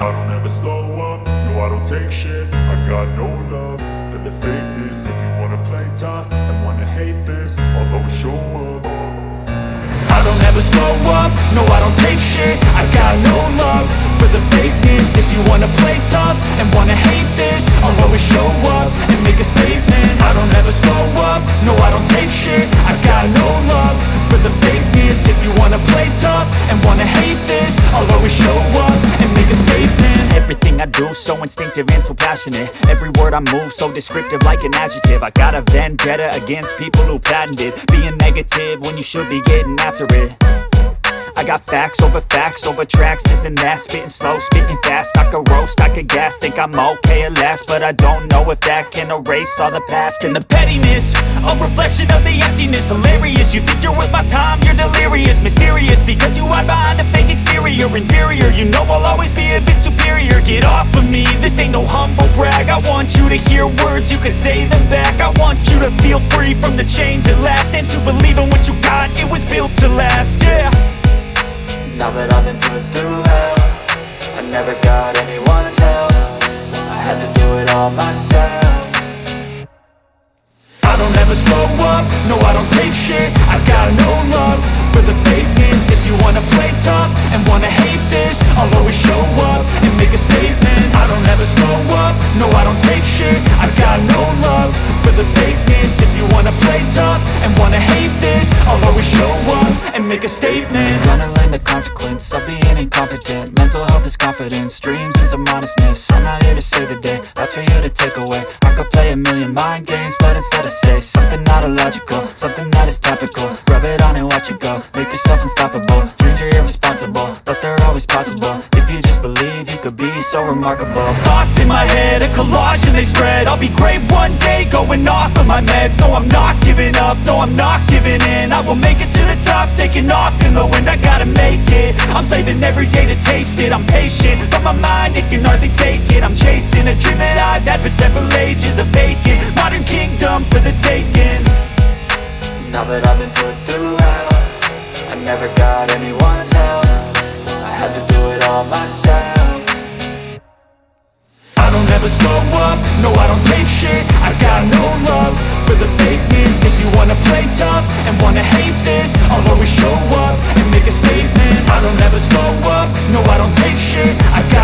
I don't ever slow up, no I don't take shit. I got no love for the fakeness. If you wanna play tough and wanna hate this, I'll always show up. I don't ever slow up, no I don't take shit. I got no love for the fakeness. If you wanna play tough and wanna hate this, I'll always show up and make a statement. I don't ever slow up, no I don't take shit. I got no love for the fakeness. If you wanna play tough and wanna hate this, I'll always show up and make a statement. Everything I do so instinctive and so passionate. Every word I move so descriptive like an adjective. I got a vendetta against people who patented being negative when you should be getting after it. I got facts over tracks, this and that. Spitting slow, spitting fast, I could roast, I could gas. Think I'm okay at last, but I don't know if that can erase all the past. And the pettiness, a reflection of the emptiness. Hilarious, you think you're worth my time, you're delirious. Mysterious, because you hide behind a fake exterior. Inferior, you know I'll always be a bit superior. Get off of me, this ain't no humble brag. I want you to hear words, you can say them back. I want you to feel free from the chains at last, and to believe in what you got, it was built to last, yeah. Now that I've been put through hell, I never got anyone's help. I had to do it all myself. I don't ever slow up, no I don't take shit. I got no love for the fakeness. If you wanna play tough and wanna hate this, I'll always show up and make a statement. I don't ever slow up, no I don't take shit. I got no love for the fakeness. If you wanna play tough and wanna hate this, I'll always show up and make a statement. Gonna learn the consequence of being incompetent. Mental health is confidence, dreams and some honestness. I'm not here to save the day, that's for you to take away. I could play a million mind games, but instead I say something not illogical, something that is topical. Rub it on and watch it go, make yourself unstoppable. Dreams are irresponsible, but they're always possible. If you just believe, you could be so remarkable. Thoughts in my head, a collage and they spread. I'll be great one day, going off of my meds. No, I'm not giving up, no, I'm not giving in. I will make it to the top, taking off in the wind. I gotta make it, I'm saving every day to taste it. I'm patient, but my mind, it can hardly take it. I'm chasing a dream that I've had for several ages. A vacant, modern kingdom for the taking. Now that I've been put through hell, I never got anyone's help. I had to do it all myself. I don't ever slow up, no I don't take shit. I got no love for the fakeness. If you wanna play tough and wanna hate this, I'll always show up and make a statement. I don't ever slow up, no I don't take shit. I got